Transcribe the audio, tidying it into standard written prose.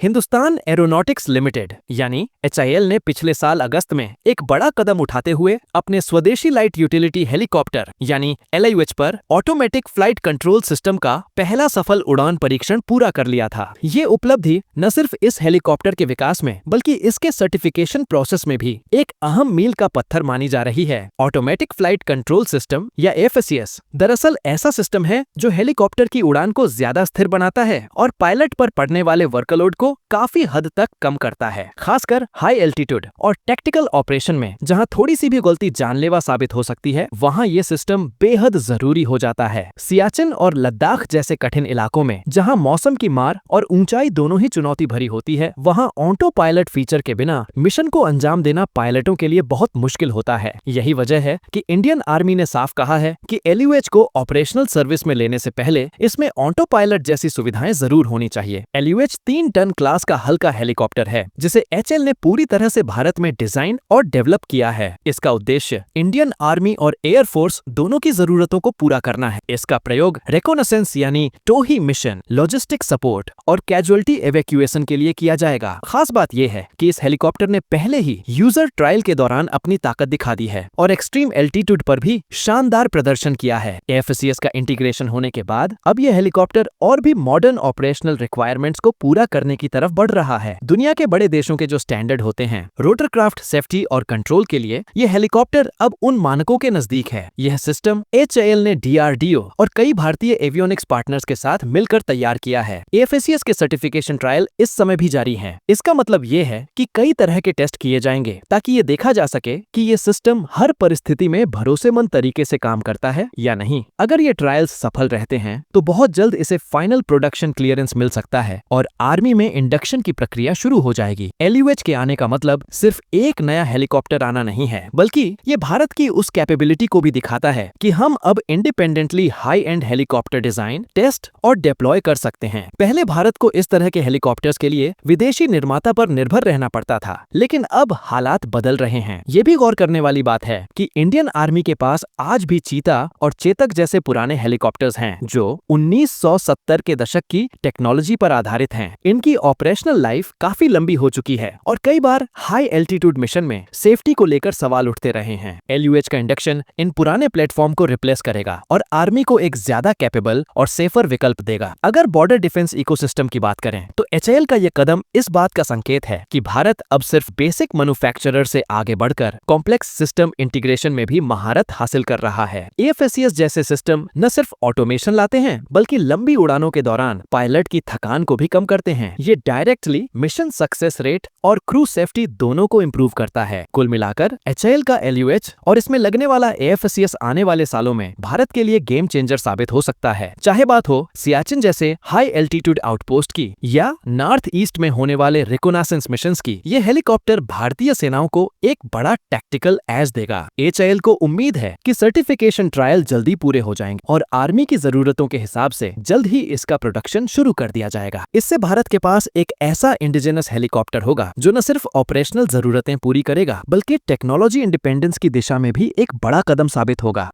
Hindustan aeronautics limited यानी HIL ने पिछले साल अगस्त में एक बड़ा कदम उठाते हुए अपने स्वदेशी लाइट यूटिलिटी हेलीकॉप्टर यानी LIUH पर ऑटोमेटिक फ्लाइट कंट्रोल सिस्टम का पहला सफल उड़ान परीक्षण पूरा कर लिया था। ये उपलब्धि न सिर्फ इस हेलीकॉप्टर के विकास में बल्कि इसके सर्टिफिकेशन प्रोसेस में भी एक अहम मील का पत्थर मानी जा रही है। ऑटोमेटिक फ्लाइट कंट्रोल सिस्टम या FACS दरअसल ऐसा सिस्टम है जो हेलीकॉप्टर की उड़ान को ज्यादा स्थिर बनाता है और पायलट पर पड़ने वाले वर्कलोड को काफी हद तक कम करता है, खासकर हाई एल्टीट्यूड और टैक्टिकल ऑपरेशन में जहां थोड़ी सी भी गलती जानलेवा साबित हो सकती है, वहां ये सिस्टम बेहद जरूरी हो जाता है। सियाचिन और लद्दाख जैसे कठिन इलाकों में जहां मौसम की मार और ऊंचाई दोनों ही चुनौती भरी होती है, वहां ऑटो पायलट फीचर के बिना मिशन को अंजाम देना पायलटों के लिए बहुत मुश्किल होता है। यही वजह है कि इंडियन आर्मी ने साफ कहा है कि LUH को ऑपरेशनल सर्विस में लेने से पहले इसमें ऑटो पायलट जैसी सुविधाएं जरूर होनी चाहिए। LUH 3 टन क्लास का हल्का हेलीकॉप्टर है जिसे HL ने पूरी तरह से भारत में डिजाइन और डेवलप किया है। इसका उद्देश्य इंडियन आर्मी और एयर फोर्स दोनों की जरूरतों को पूरा करना है। इसका प्रयोग रेकोनेसेंस यानी टोही मिशन, लॉजिस्टिक सपोर्ट और कैजुअलिटी एवैक्यूएशन के लिए किया जाएगा। खास बात यह है कि इस हेलीकॉप्टर ने पहले ही यूजर ट्रायल के दौरान अपनी ताकत दिखा दी है और एक्सट्रीम एल्टीट्यूड पर भी शानदार प्रदर्शन किया है। FACS का इंटीग्रेशन होने के बाद अब यह हेलीकॉप्टर और भी मॉडर्न ऑपरेशनल रिक्वायरमेंट्स को पूरा करने की तरफ बढ़ रहा है। दुनिया के बड़े देशों के जो स्टैंडर्ड होते हैं रोटरक्राफ्ट सेफ्टी और कंट्रोल के लिए, यह हेलीकॉप्टर अब उन मानकों के नजदीक है। यह सिस्टम HIL ने DRDO और कई भारतीय एवियोनिक्स पार्टनर्स के साथ मिलकर तैयार किया है। FACS के सर्टिफिकेशन ट्रायल इस समय भी जारी हैं। इसका मतलब ये है कि कई तरह के टेस्ट किए जाएंगे ताकि ये देखा जा सके कि ये सिस्टम हर परिस्थिति में भरोसेमंद तरीके से काम करता है या नहीं। अगर ये ट्रायल्स सफल रहते हैं तो बहुत जल्द इसे फाइनल प्रोडक्शन क्लियरेंस मिल सकता है और आर्मी में इंडक्शन की प्रक्रिया शुरू हो जाएगी। LUH के आने का मतलब सिर्फ एक नया हेलीकॉप्टर आना नहीं है, बल्कि ये भारत की उस कैपेबिलिटी को भी दिखाता है कि हम अब independently high end helicopter design, test और डिप्लॉय कर सकते हैं। पहले भारत को इस तरह के हेलीकॉप्टर्स के लिए विदेशी निर्माता पर निर्भर रहना पड़ता था, लेकिन अब हालात बदल रहे हैं। ये भी गौर करने वाली बात है कि इंडियन आर्मी के पास आज भी चीता और चेतक जैसे पुराने हेलीकॉप्टर्स हैं जो 1970 के दशक की टेक्नोलॉजी पर आधारित हैं। इनकी ऑपरेशनल लाइफ काफी लंबी हो चुकी है और कई बार हाई एल्टीट्यूड मिशन में सेफ्टी को लेकर सवाल उठते रहे हैं। LUH का इंडक्शन इन पुराने प्लेटफॉर्म को रिप्लेस करेगा और आर्मी को एक ज्यादा कैपेबल और सेफर विकल्प देगा। अगर बॉर्डर डिफेंस इकोसिस्टम की बात करें तो HIL का यह कदम इस बात का संकेत है कि भारत अब सिर्फ बेसिक मैन्युफैक्चरर से आगे बढ़कर कॉम्प्लेक्स सिस्टम इंटीग्रेशन में भी महारत हासिल कर रहा है। FACS जैसे सिस्टम न सिर्फ ऑटोमेशन लाते हैं बल्कि लंबी उड़ानों के दौरान पायलट की थकान को भी कम करते हैं। ये डायरेक्टली मिशन सक्सेस रेट और क्रू सेफ्टी दोनों को इम्प्रूव करता है। कुल मिलाकर HIL का LUH और इसमें लगने वाला FACS आने वाले सालों में भारत के लिए गेम चेंजर साबित हो सकता है। चाहे बात हो सियाचिन जैसे हाई एल्टीट्यूड आउटपोस्ट की या नॉर्थ ईस्ट में होने वाले रिकोनासेंस मिशंस की, ये हेलीकॉप्टर भारतीय सेनाओं को एक बड़ा टैक्टिकल एज देगा। HIL को उम्मीद है कि सर्टिफिकेशन ट्रायल जल्दी पूरे हो जाएंगे और आर्मी की जरूरतों के हिसाब से जल्द ही इसका प्रोडक्शन शुरू कर दिया जाएगा। इससे भारत के पास एक ऐसा इंडिजिनस हेलीकॉप्टर होगा जो न सिर्फ ऑपरेशनल जरूरतें पूरी करेगा बल्कि टेक्नोलॉजी इंडिपेंडेंस की दिशा में भी एक बड़ा कदम साबित होगा।